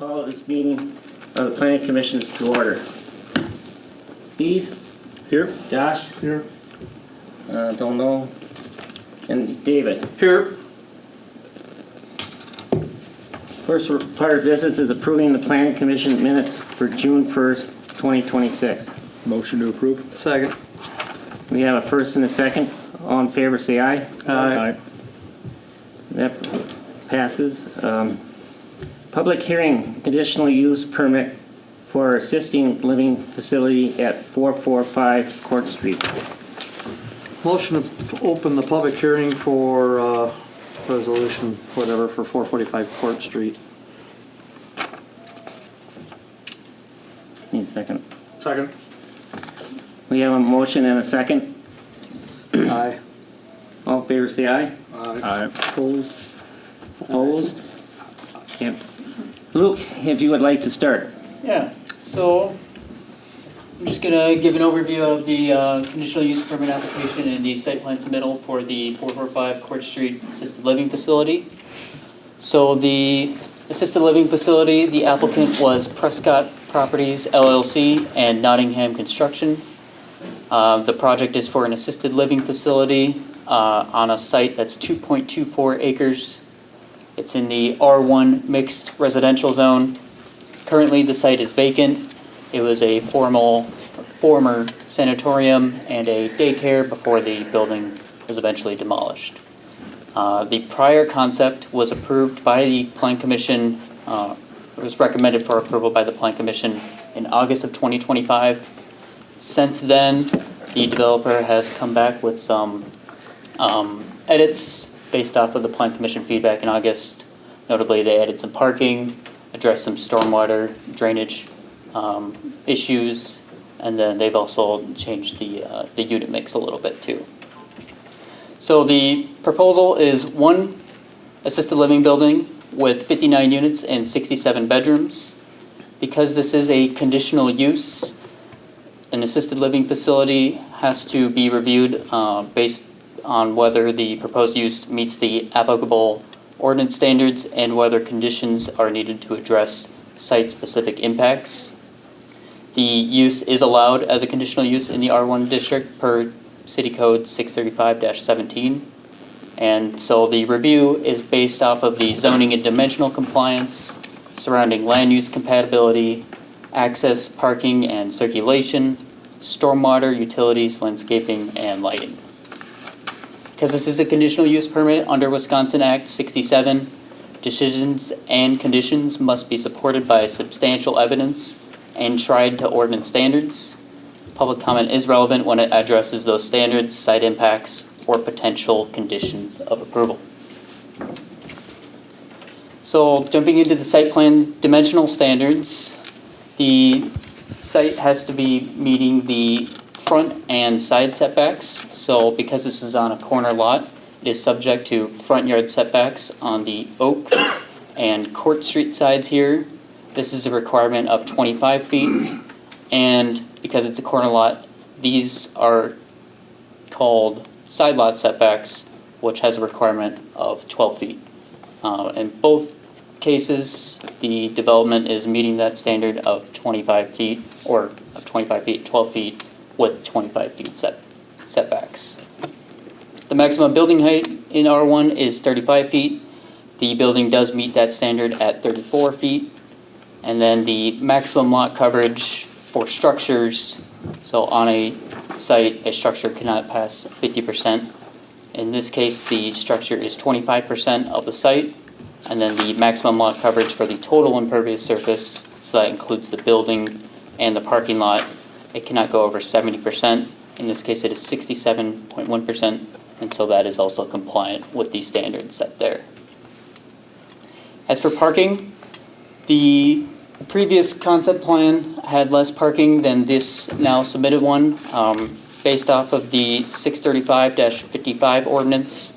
call this meeting of the Planning Commission to order. Steve? Here. Josh? Here. Don't know. And David? Here. First part of business is approving the Planning Commission minutes for June 1st, 2026. Motion to approve. Second. We have a first and a second. All in favor, say aye. Aye. That passes. Public hearing, conditional use permit for assisting living facility at 445 Court Street. Motion to open the public hearing for resolution, whatever, for 445 Court Street. Need a second. Second. We have a motion and a second. Aye. All in favor, say aye. Aye. Opposed? Opposed? Yep. Luke, if you would like to start. Yeah, so I'm just gonna give an overview of the conditional use permit application and the site plan submittal for the 445 Court Street Assisted Living Facility. So the assisted living facility, the applicant was Prescott Properties LLC and Nottingham Construction. The project is for an assisted living facility on a site that's 2.24 acres. It's in the R1 mixed residential zone. Currently, the site is vacant. It was a former sanatorium and a daycare before the building was eventually demolished. The prior concept was approved by the Plan Commission. It was recommended for approval by the Plan Commission in August of 2025. Since then, the developer has come back with some edits based off of the Plan Commission feedback in August. Notably, they added some parking, addressed some stormwater drainage issues, and then they've also changed the unit mix a little bit too. So the proposal is one assisted living building with 59 units and 67 bedrooms. Because this is a conditional use, an assisted living facility has to be reviewed based on whether the proposed use meets the applicable ordinance standards and whether conditions are needed to address site-specific impacts. The use is allowed as a conditional use in the R1 district per City Code 635-17. And so the review is based off of the zoning and dimensional compliance surrounding land use compatibility, access, parking, and circulation, stormwater, utilities, landscaping, and lighting. Because this is a conditional use permit under Wisconsin Act 67, decisions and conditions must be supported by substantial evidence and tried to ordinance standards. Public comment is relevant when it addresses those standards, site impacts, or potential conditions of approval. So jumping into the site plan dimensional standards, the site has to be meeting the front and side setbacks. So because this is on a corner lot, it is subject to front yard setbacks on the Oak and Court Street sides here. This is a requirement of 25 feet. And because it's a corner lot, these are called side lot setbacks, which has a requirement of 12 feet. In both cases, the development is meeting that standard of 25 feet, or of 25 feet, 12 feet, with 25 feet setbacks. The maximum building height in R1 is 35 feet. The building does meet that standard at 34 feet. And then the maximum lot coverage for structures, so on a site, a structure cannot pass 50%. In this case, the structure is 25% of the site, and then the maximum lot coverage for the total impervious surface, so that includes the building and the parking lot, it cannot go over 70%. In this case, it is 67.1%, and so that is also compliant with the standards set there. As for parking, the previous concept plan had less parking than this now submitted one. Based off of the 635-55 ordinance,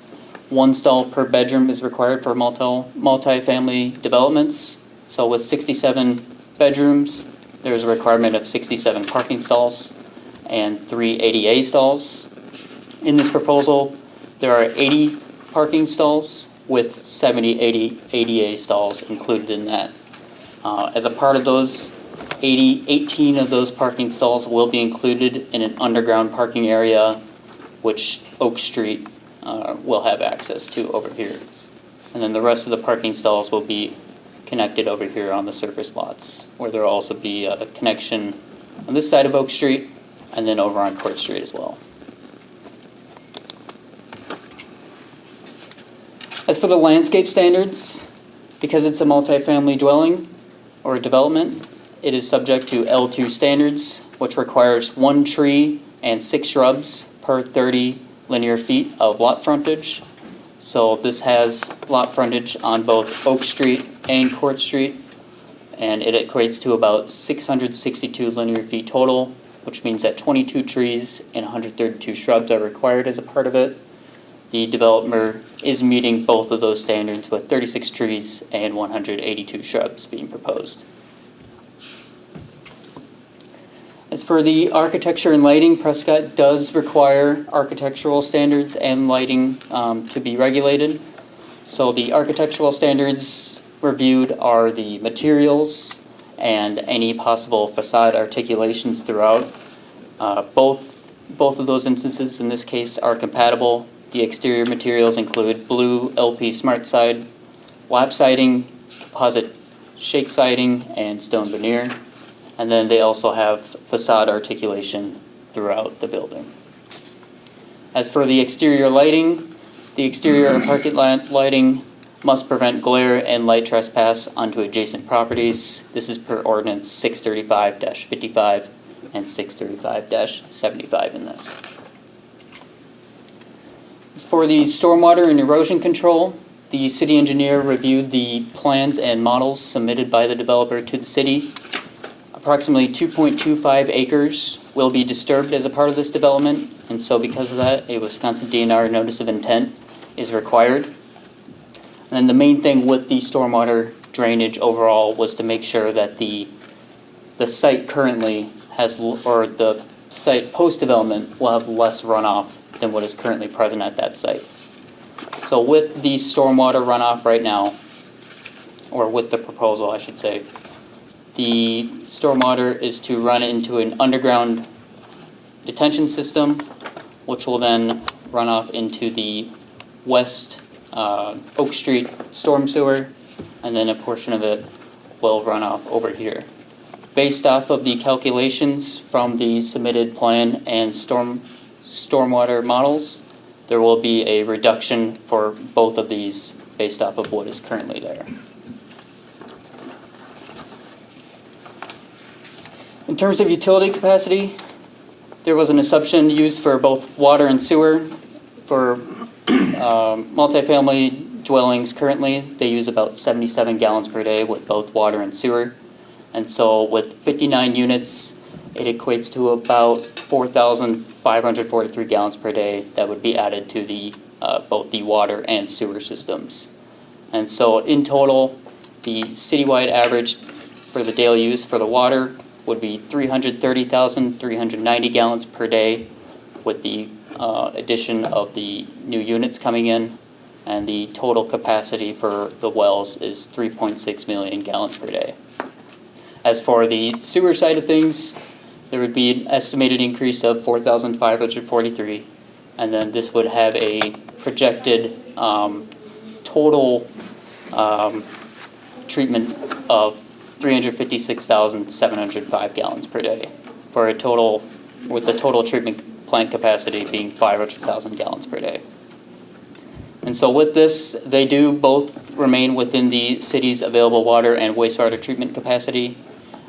1 stall per bedroom is required for multi-family developments. So with 67 bedrooms, there's a requirement of 67 parking stalls and 3 ADA stalls. In this proposal, there are 80 parking stalls with 70 ADA stalls included in that. As a part of those, 18 of those parking stalls will be included in an underground parking area, which Oak Street will have access to over here. And then the rest of the parking stalls will be connected over here on the surface lots, where there will also be a connection on this side of Oak Street and then over on Court Street as well. As for the landscape standards, because it's a multifamily dwelling or development, it is subject to L2 standards, which requires 1 tree and 6 shrubs per 30 linear feet of lot frontage. So this has lot frontage on both Oak Street and Court Street, and it equates to about 662 linear feet total, which means that 22 trees and 132 shrubs are required as a part of it. The developer is meeting both of those standards with 36 trees and 182 shrubs being proposed. As for the architecture and lighting, Prescott does require architectural standards and lighting to be regulated. So the architectural standards reviewed are the materials and any possible facade articulations throughout. Both of those instances in this case are compatible. The exterior materials include blue LP Smart Side, lap siding, composite shake siding, and stone veneer. And then they also have facade articulation throughout the building. As for the exterior lighting, the exterior parking lot lighting must prevent glare and light trespass onto adjacent properties. This is per ordinance 635-55 and 635-75 in this. As for the stormwater and erosion control, the city engineer reviewed the plans and models submitted by the developer to the city. Approximately 2.25 acres will be disturbed as a part of this development, and so because of that, a Wisconsin DNR notice of intent is required. And then the main thing with the stormwater drainage overall was to make sure that the site currently has, or the site post-development will have less runoff than what is currently present at that site. So with the stormwater runoff right now, or with the proposal I should say, the stormwater is to run into an underground detention system, which will then run off into the west Oak Street storm sewer, and then a portion of it will run off over here. Based off of the calculations from the submitted plan and stormwater models, there will be a reduction for both of these based off of what is currently there. In terms of utility capacity, there was an assumption used for both water and sewer. For multifamily dwellings currently, they use about 77 gallons per day with both water and sewer. And so with 59 units, it equates to about 4,543 gallons per day that would be added to the both the water and sewer systems. And so in total, the citywide average for the daily use for the water would be 330,390 gallons per day with the addition of the new units coming in, and the total capacity for the wells is 3.6 million gallons per day. As for the sewer side of things, there would be an estimated increase of 4,543, and then this would have a projected total treatment of 356,705 gallons per day, for a total, with the total treatment plant capacity being 500,000 gallons per day. And so with this, they do both remain within the city's available water and wastewater treatment capacity.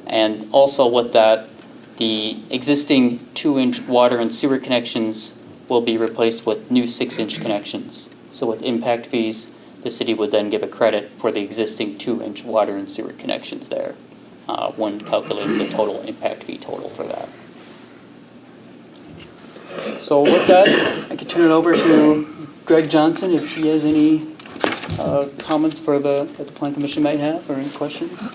And also with that, the existing 2-inch water and sewer connections will be replaced with new 6-inch connections. So with impact fees, the city would then give a credit for the existing 2-inch water and sewer connections there when calculating the total impact fee total for that. So with that, I can turn it over to Greg Johnson if he has any comments for that the Plan Commission might have, or any questions.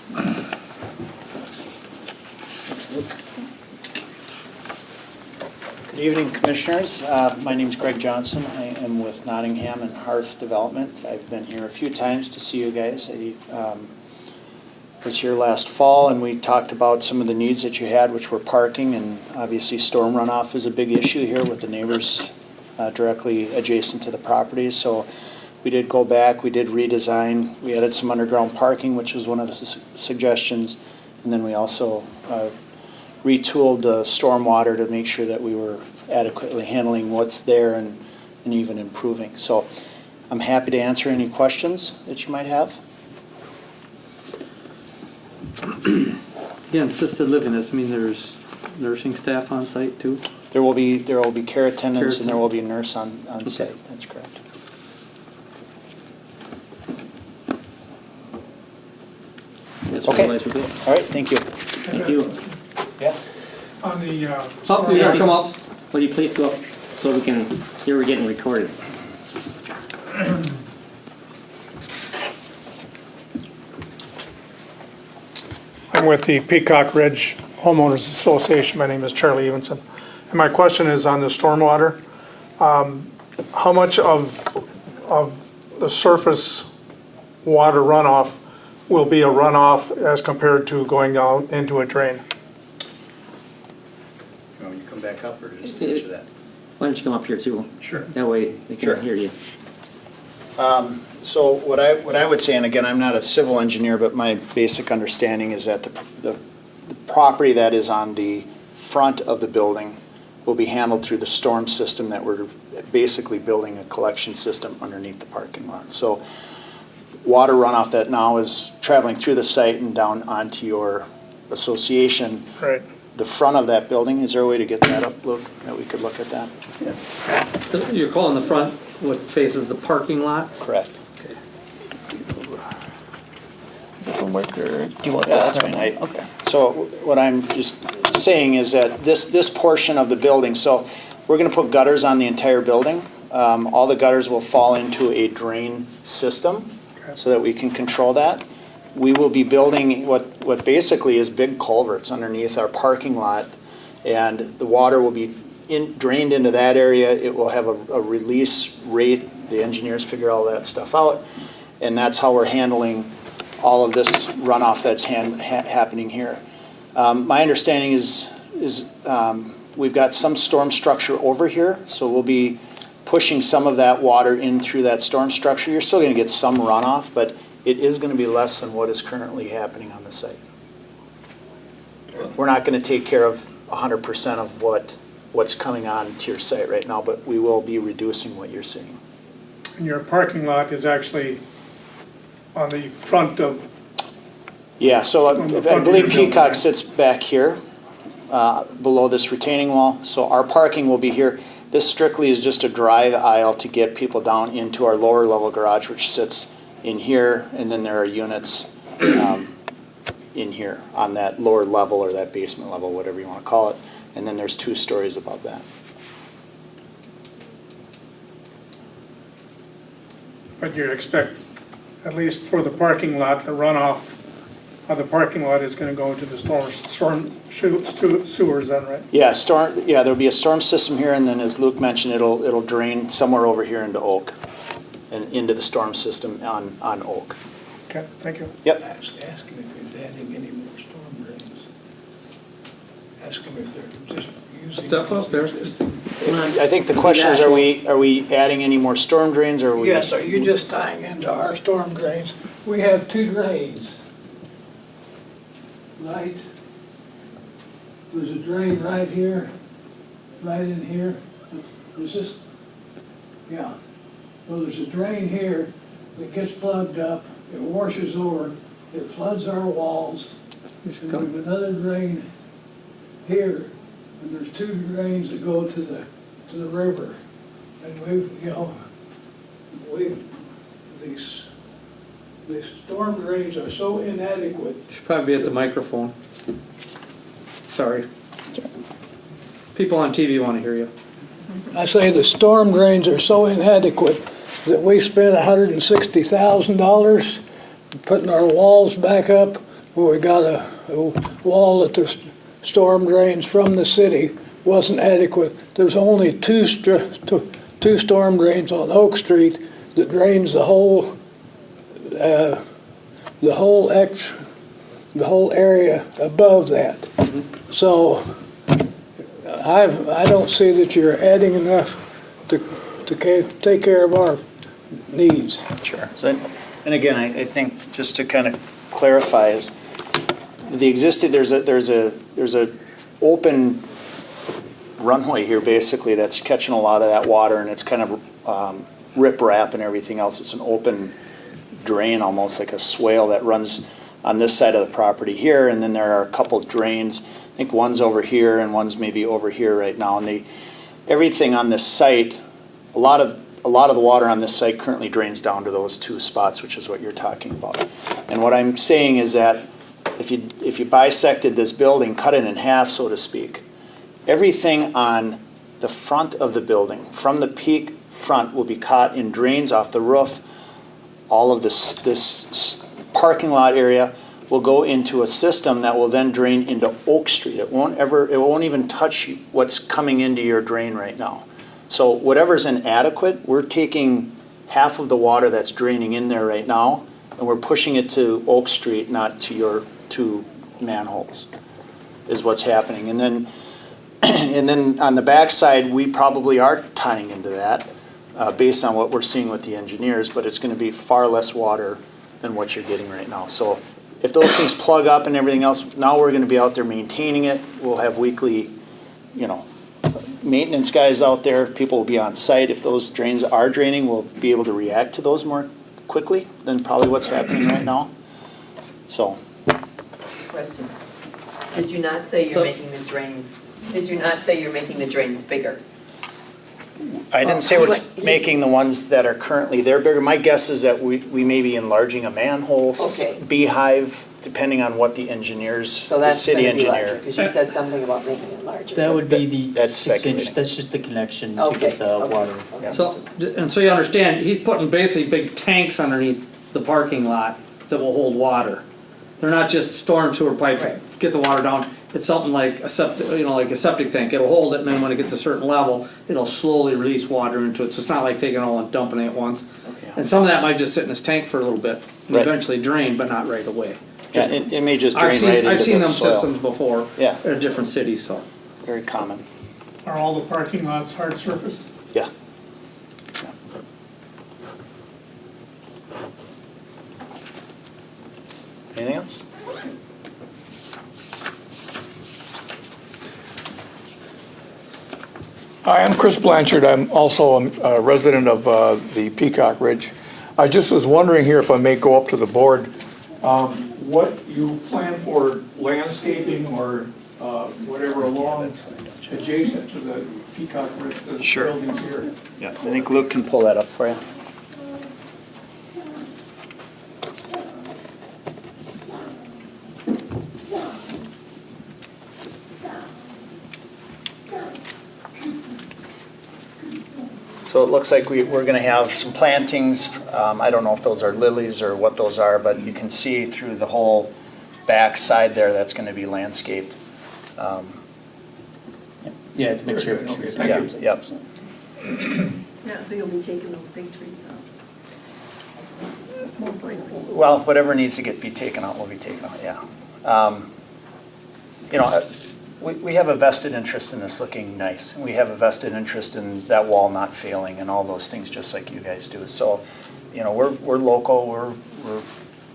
Good evening, Commissioners. My name is Greg Johnson. I am with Nottingham and Hearth Development. I've been here a few times to see you guys. was here last fall, and we talked about some of the needs that you had, which were parking, and obviously storm runoff is a big issue here with the neighbors directly adjacent to the properties. So we did go back, we did redesign, we added some underground parking, which was one of the suggestions, and then we also retooled the stormwater to make sure that we were adequately handling what's there and even improving. So I'm happy to answer any questions that you might have. Yeah, assisted living, I mean, there's nursing staff on site too? There will be care attendants and there attendant. will be a nurse on site, that's correct. Yes, Okay. otherwise we're good. All right, thank you. Thank you. Yeah. On the, Oh, you gotta come up. Will you please go up so we can, here we're getting recorded. I'm with the Peacock Ridge Homeowners Association. My name is Charlie Evenson. And my question is on the stormwater. How much of the surface water runoff will be a runoff as compared to going down into a drain? You want me to come back up or just answer that? Why don't you come up here too? Sure. That way they Sure. can hear you. So what I would say, and again, I'm not a civil engineer, but my basic understanding is that the property that is on the front of the building will be handled through the storm system that we're basically building a collection system underneath the parking lot. So water runoff that now is traveling through the site and down onto your association, Right. the front of that building, is there a way to get that up, Luke, that we could look at that? You're calling the front what faces the parking lot? Correct. Does this one work, or do you want Yeah, that? that's fine. Okay. So what I'm just saying is that this portion of the building, so we're gonna put gutters on the entire building. All the gutters will fall into a drain system so that we can control that. We will be building what basically is big culverts underneath our parking lot, and the water will be drained into that area. It will have a release rate. The engineers figure all that stuff out, and that's how we're handling all of this runoff that's happening here. My understanding is we've got some storm structure over here, so we'll be pushing some of that water in through that storm structure. You're still going to get some runoff, but it is going to be less than what is currently happening on the site. We're not going to take care of 100% of what's coming on to your site right now, but we will be reducing what you're seeing. And your parking lot is actually on the front of, Yeah, so On the I front of believe your building, Peacock right? sits back here, below this retaining wall. So our parking will be here. This strictly is just a drive aisle to get people down into our lower level garage, which sits in here, and then there are units in here on that lower level or that basement level, whatever you want to call it. And then there's 2 stories above that. but you expect, at least for the parking lot, the runoff of the parking lot is gonna go into the storm sewers then, right? Yeah, there'll be a storm system here, and then as Luke mentioned, it'll drain somewhere over here into Oak and into the storm system on Oak. Okay, thank you. Yep. Ask him if he's adding any more storm drains. Ask him if they're just using. Step up there. I think the question is, are we adding any more storm drains, or are we? Yes, are you just tying into our storm drains? We have 2 drains. Right? There's a drain right here, right in here. Is this? Yeah. So there's a drain here that gets plugged up, it washes over, it floods our walls. And we have another drain here, and there's 2 drains that go to the river. And these storm drains are so inadequate. You should probably be at the microphone. Sorry. People on TV want to hear you. I say the storm drains are so inadequate that we spent $160,000 putting our walls back up. We got a wall that the storm drains from the city wasn't adequate. There's only two storm drains on Oak Street that drains the whole the whole area above that. So I don't see that you're adding enough to take care of our needs. Sure. So, and again, I think just to kind of clarify is the existing, there's a open runway here basically that's catching a lot of that water, and it's kind of riprap and everything else. It's an open drain, almost like a swale that runs on this side of the property here, and then there are a couple drains. I think one's over here and one's maybe over here right now. And everything on this site, a lot of the water on this site currently drains down to those two spots, which is what you're talking about. And what I'm saying is that if you bisected this building, cut it in half, so to speak, everything on the front of the building, from the peak front, will be caught in drains off the roof. All of this parking lot area will go into a system that will then drain into Oak Street. It won't even touch what's coming into your drain right now. So whatever's inadequate, we're taking half of the water that's draining in there right now, and we're pushing it to Oak Street, not to your two manholes, is what's happening. And then on the backside, we probably are tying into that based on what we're seeing with the engineers, but it's going to be far less water than what you're getting right now. So if those things plug up and everything else, now we're going to be out there maintaining it. We'll have weekly, maintenance guys out there. People will be on site. If those drains are draining, we'll be able to react to those more quickly than probably what's happening right now. So. Question. Did you not say you're making the drains bigger? I didn't say we're making the ones that are currently there bigger. My guess is that we may be enlarging a manhole, Okay. beehive, depending on what the engineers, So the that's city gonna be larger, engineer. because you said something about making it larger. That would be the That's 6 inch, speculating. that's just the connection to Okay, get the okay, water. okay. So you understand, he's putting basically big tanks underneath the parking lot that will hold water. They're not just storm sewer pipes, Right. to get the water down. It's something like a septic, like a septic tank. It'll hold it, and then when it gets to a certain level, it'll slowly release water into it. So it's not like taking it all and dumping it at once. And some of that might just sit in this tank for a little bit and Right. eventually drain, but not right away. Yeah, it may just I've drain right seen into them the soil. systems before Yeah. at different cities, so. Very common. Are all the parking lots hard surfaced? Yeah. Anything else? Hi, I'm Chris Blanchard. I'm also a resident of the Peacock Ridge. I just was wondering here, if I may go up to the board, what you plan for landscaping or whatever along adjacent to the Peacock Ridge, the Sure. buildings here. Yeah, I think Luke can pull that up for you. So it looks like we're going to have some plantings. I don't know if those are lilies or what those are, but you can see through the whole back side there, that's going to be landscaped. Yeah, it's a mixture of Okay, trees. thank you. Yep. Yeah, so you'll be taking those big trees out? Most likely. Well, whatever needs to be taken out will be taken out, yeah. We have a vested interest in this looking nice. We have a vested interest in that wall not failing and all those things, just like you guys do. So, we're local, we're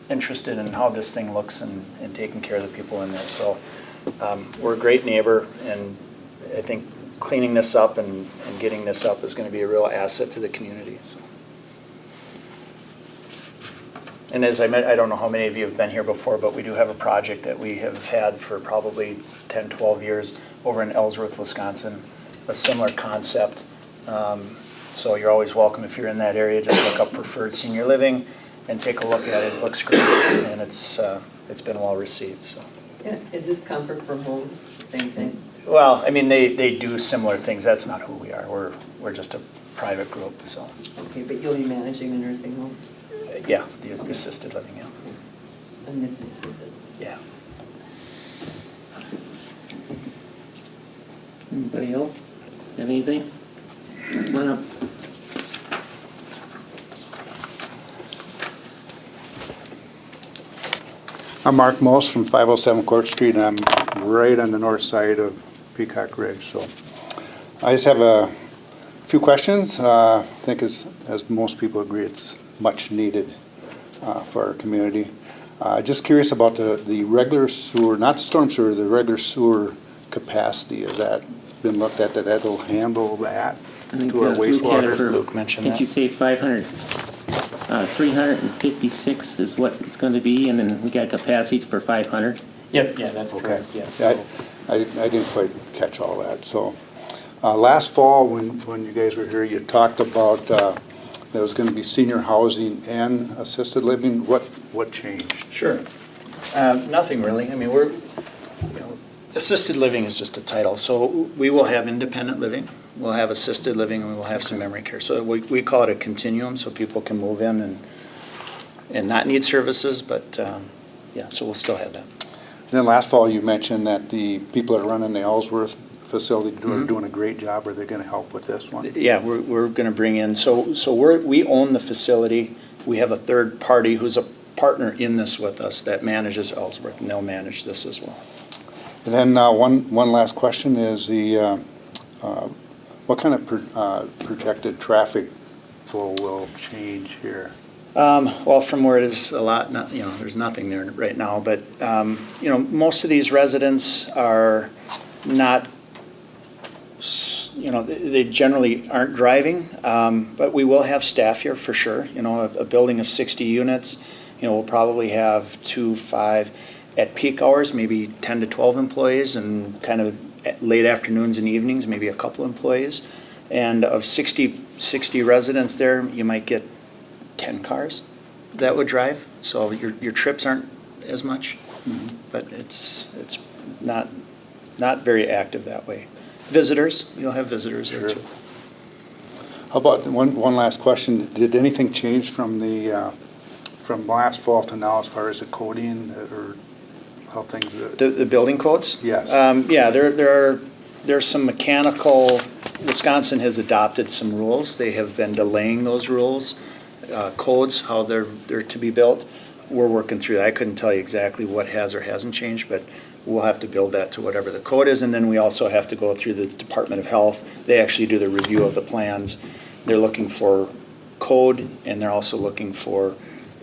interested in how this thing looks and taking care of the people in there. So, we're a great neighbor, and I think cleaning this up and getting this up is going to be a real asset to the community, so. And as I don't know how many of you have been here before, but we do have a project that we have had for probably 10, 12 years over in Ellsworth, Wisconsin, a similar concept. So you're always welcome if you're in that area, just look up Preferred Senior Living and take a look at it. It looks great, and it's been well received, so. Yeah, is this Comfort for Homes, the same thing? Well, I mean, they do similar things. That's not who we are. We're just a private group, so. Okay, but you'll be managing the nursing home Yeah, the assisted living, yeah. and this is assisted? Yeah. Anybody else have anything? Come on up. I'm Mark Most from 507 Court Street, and I'm right on the north side of Peacock Ridge. So I just have a few questions. I think as most people agree, it's much needed for our community. Just curious about the regular sewer, not the storm sewer, the regular sewer capacity. Has that been looked at, that that'll handle that? I think To our Luke had it wastewater? for- Luke mentioned Did that. you say 500? 356 is what it's going to be, and then we got capacity for 500. Yep, yeah, that's Okay. correct, yes. Yeah, I didn't quite catch all that. So last fall, when you guys were here, you talked about there was going to be senior housing and assisted living. What changed? Sure. Nothing really. I mean, assisted living is just a title. So we will have independent living, we'll have assisted living, and we will have some memory care. So we call it a continuum, so people can move in and not need services, but yeah, so we'll still have that. Then last fall, you mentioned that the people that are running the Ellsworth facility are doing a great job. Are they going to help with this one? Yeah, we're going to bring in, so we own the facility. We have a third party who's a partner in this with us that manages Ellsworth, and they'll manage this as well. And then one last question is what kind of projected traffic flow will change here? Well, from where it is a lot, there's nothing there right now, but, most of these residents are not, they generally aren't driving, but we will have staff here for sure. A building of 60 units, we'll probably have 2, 5, at peak hours, maybe 10 to 12 employees, and kind of at late afternoons and evenings, maybe a couple employees. And of 60 residents there, you might get 10 cars that would drive, so your trips aren't as much, but it's not very active that way. Visitors, you'll have visitors there too. How about one last question? Did anything change from from last fall to now as far as the coding or how things? The building codes? Yes. Yeah, there's some mechanical, Wisconsin has adopted some rules. They have been delaying those rules, codes, how they're to be built. We're working through that. I couldn't tell you exactly what has or hasn't changed, but we'll have to build that to whatever the code is. And then we also have to go through the Department of Health. They actually do the review of the plans. They're looking for code, and they're also looking for,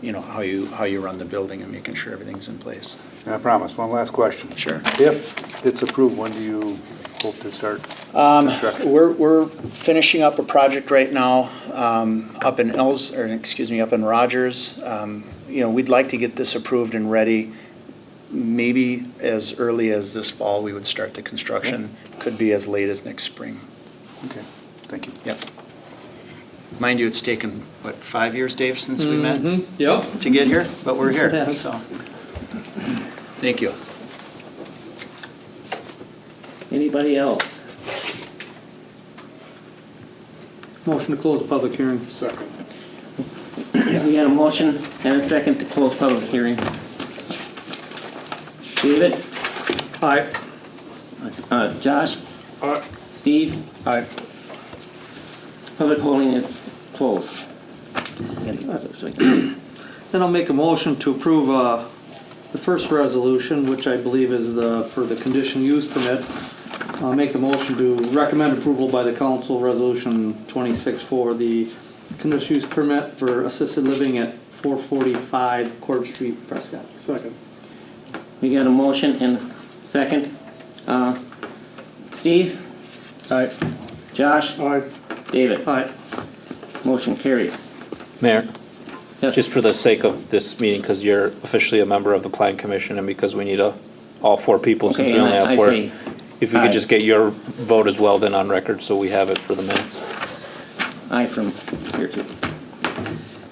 how you run the building and making sure everything's in place. I promise, one last question. Sure. If it's approved, when do you hope to start construction? We're finishing up a project right now up in Rogers. We'd like to get this approved and ready. Maybe as early as this fall, we would start the construction. Could be as late as next spring. Okay, thank you. Yep. Mind you, it's taken, 5 years, Dave, since we met Yep. to get here? But we're here, Yes. so. Thank you. Anybody else? Motion to close the public hearing. Second. We got a motion and a second to close public hearing. David? Aye. Josh? Aye. Steve? Aye. Public holding is closed. Then I'll make a motion to approve the first resolution, which I believe is for the conditional use permit. I'll make a motion to recommend approval by the council, resolution 26 for the conditional use permit for assisted living at 445 Court Street, Prescott. Second. We got a motion and second. Steve? Aye. Josh? Aye. David? Aye. Motion carries. Mayor, Yes. just for the sake of this meeting, because you're officially a member of the Plan Commission and because we need all 4 people since Okay, we only and have I 4. say If we aye. could just get your vote as well then on record so we have it for the minutes. Aye from here too.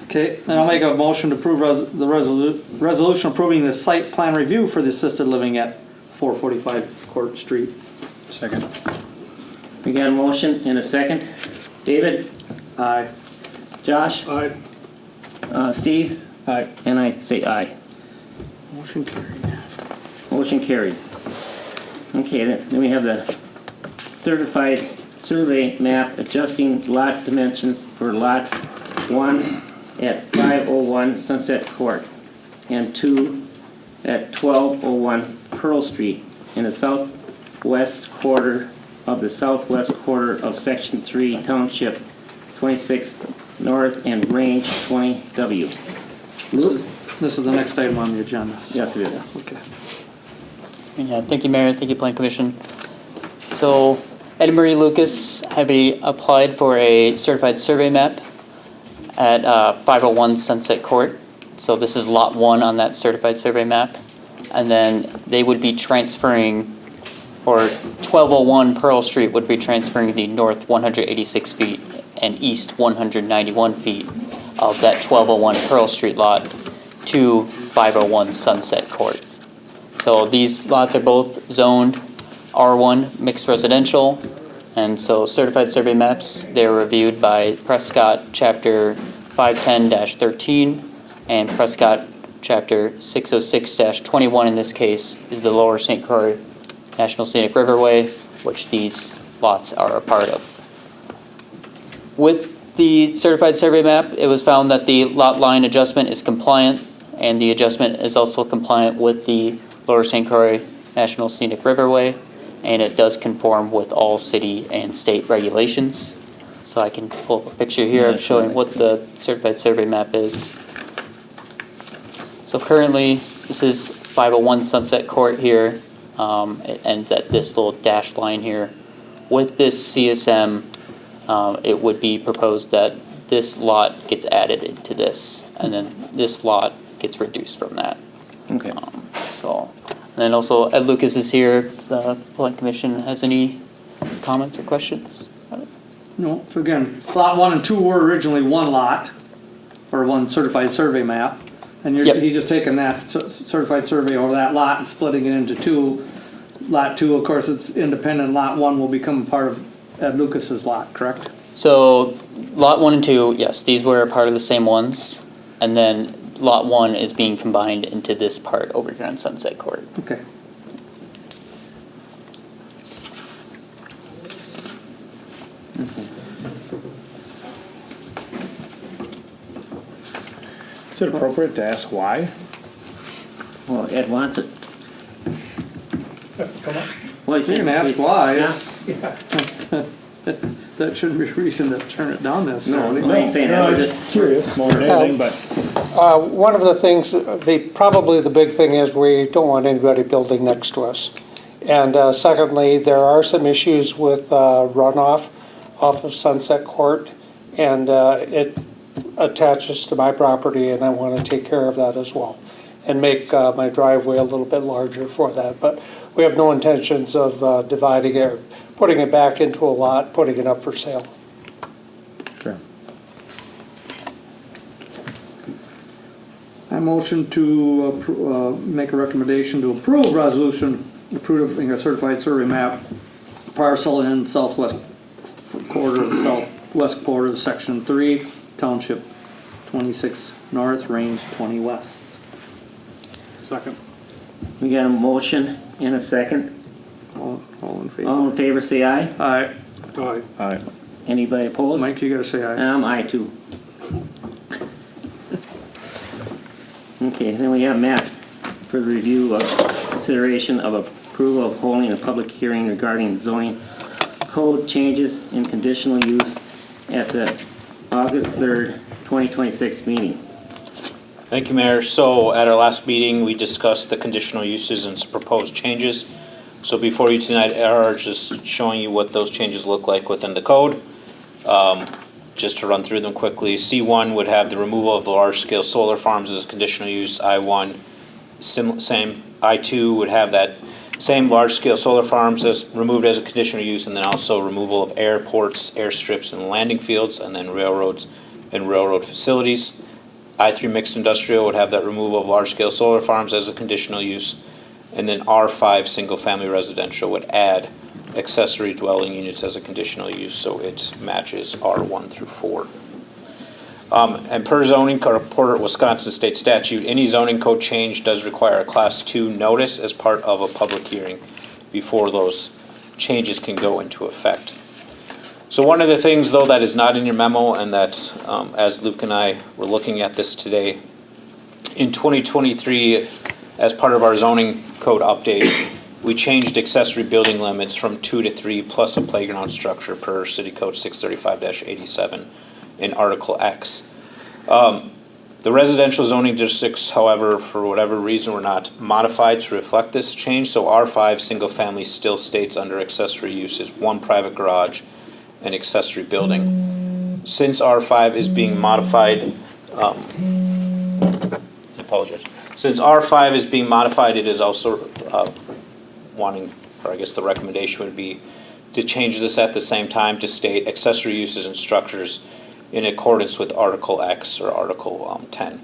Okay, then I'll make a motion to approve the resolution approving the site plan review for the assisted living at 445 Court Street. Second. We got a motion and a second. David? Aye. Josh? Aye. Steve? Aye. And I say aye. Motion carried. Motion carries. Okay, then we have the certified survey map adjusting lot dimensions for lots 1 at 501 Sunset Court and 2 at 1201 Pearl Street in the southwest quarter of Section 3, Township 26 North and Range 20W. Luke? This is the next item on the agenda. Yes, it is. Okay. Yeah, thank you, Mayor, thank you, Plan Commission. So Ed and Marie Lucas have applied for a certified survey map at 501 Sunset Court. So this is lot 1 on that certified survey map. And then they would be transferring, or 1201 Pearl Street would be transferring the north 186 feet and east 191 feet of that 1201 Pearl Street lot to 501 Sunset Court. So these lots are both zoned R1 mixed residential, and so certified survey maps, they're reviewed by Prescott Chapter 510-13 and Prescott Chapter 606-21 in this case is the Lower St. Croix National Scenic Riverway, which these lots are a part of. With the certified survey map, it was found that the lot line adjustment is compliant, and the adjustment is also compliant with the Lower St. Croix National Scenic Riverway, and it does conform with all city and state regulations. So I can pull up a picture here of showing what the certified survey map is. So currently, this is 501 Sunset Court here. It ends at this little dashed line here. With this CSM, it would be proposed that this lot gets added into this, and then this lot gets reduced from that. Okay. And then also Ed Lucas is here. If the Plan Commission has any comments or questions? No, so again, lot 1 and 2 were originally one lot, or one certified survey map. And Yep. he's just taking that certified survey over that lot and splitting it into two. Lot 2, of course, it's independent. Lot 1 will become part of Ed Lucas's lot, correct? So lot 1 and 2, yes, these were part of the same ones. And then lot 1 is being combined into this part over here on Sunset Court. Okay. Is it appropriate to ask why? Well, Ed wants it. Come on. Well, You can ask why. Yeah. That shouldn't be a reason to turn it down No, necessarily. I ain't saying that, I'm we're just just, curious more than anything, but One of the things, probably the big thing is we don't want anybody building next to us. And secondly, there are some issues with runoff off of Sunset Court, and it attaches to my property, and I want to take care of that as well, and make my driveway a little bit larger for that. But we have no intentions of dividing it, putting it back into a lot, putting it up for sale. sure. I motion to make a recommendation to approve resolution approving a certified survey map parcel in southwest quarter of Section 3, Township 26 North, Range 20 West. Second. we got a motion and a second. All in favor? All in favor, say aye. Aye. Aye. Aye. Anybody opposed? Mike, you gotta say And aye. I'm aye too. Okay, then we have Matt for the review of consideration of approval of holding a public hearing regarding zoning code changes in conditional use at the August 3rd, 2026 meeting. Thank you, Mayor. So at our last meeting, we discussed the conditional uses and some proposed changes. So before you tonight are just showing you what those changes look like within the code. Just to run through them quickly, C1 would have the removal of the large-scale solar farms as conditional use. I1, same. I2 would have that same large-scale solar farms as removed as a conditional use, and then also removal of airports, airstrips, and landing fields, and then railroads and railroad facilities. I3 mixed industrial would have that removal of large-scale solar farms as a conditional use, and then R5 single-family residential would add accessory dwelling units as a conditional use, so it matches R1 through 4. And per zoning code of Porter, Wisconsin state statute, any zoning code change does require a Class 2 notice as part of a public hearing before those changes can go into effect. So one of the things, though, that is not in your memo, and that as Luke and I were looking at this today, in 2023, as part of our zoning code updates, we changed accessory building limits from 2 to 3 plus a playground structure per City Code 635-87 in Article X. The residential zoning districts, however, for whatever reason, were not modified to reflect this change, so R5 single family still states under accessory use is 1 private garage and accessory building. Since R5 is being modified, I apologize. Since R5 is being modified, it is also wanting, or I guess the recommendation would be to change this at the same time to state accessory uses and structures in accordance with Article X or Article 10.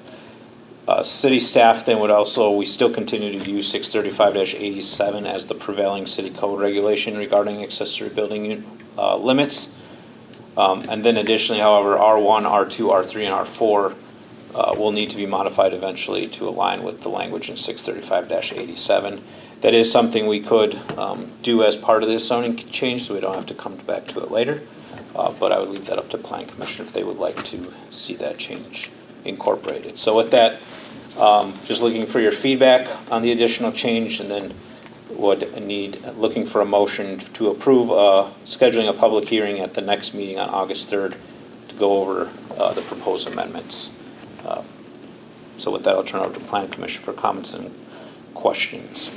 City staff then would also, we still continue to use 635-87 as the prevailing city code regulation regarding accessory building limits. And then additionally, however, R1, R2, R3, and R4 will need to be modified eventually to align with the language in 635-87. That is something we could do as part of this zoning change, so we don't have to come back to it later. But I would leave that up to Plan Commission if they would like to see that change incorporated. So with that, just looking for your feedback on the additional change, and then looking for a motion to approve scheduling a public hearing at the next meeting on August 3rd to go over the proposed amendments. So with that, I'll turn it over to Plan Commission for comments and questions.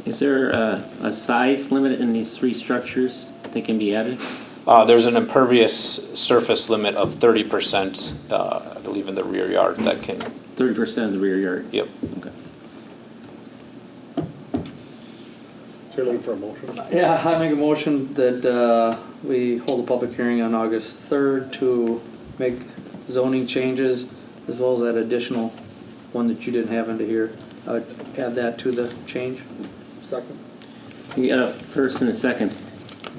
Is there a size limit in these 3 structures that can be added? There's an impervious surface limit of 30%, I believe, in the rear yard that can. 30% of the rear yard? Yep. Okay. So you're looking for a motion? Yeah, I make a motion that we hold a public hearing on August 3rd to make zoning changes, as well as that additional one that you didn't have into here. I would add that to the change. Second. You got a first and a second.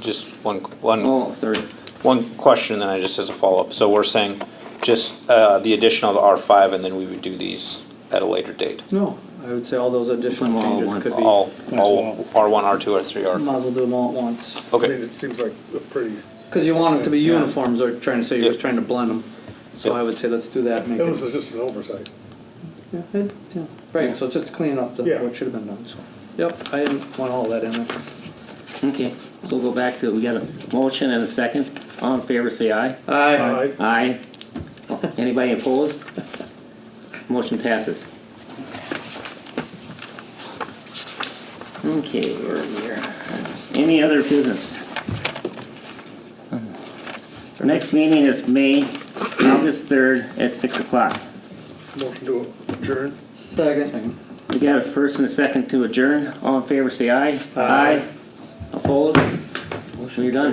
Just one Oh, sorry. one question, then I just as a follow-up. So we're saying just the addition of the R5, and then we would do these at a later date. No, I would say all those additional All changes once. could be, All R1, R2, R3, R4. might as well do them all at once. I Okay. mean, it seems like a pretty, Because you want them to be uniforms, or trying to say you're Yep. just trying to blend them. So Yep. I would say let's do that, make it was it, just an oversight. yeah, right, so just clean up Yeah. what should have been done, so. Yep, I didn't want all that in there. Okay, so we'll go back to, we got a motion and a second. All in favor, say aye. Aye. Aye. Anybody opposed? Motion passes. Okay, we're here. Any other business? Next meeting is August 3rd at 6 o'clock. Motion to adjourn? Second. We got a first and a second to adjourn. All in favor, say aye. Aye. Opposed? Motion, you're done.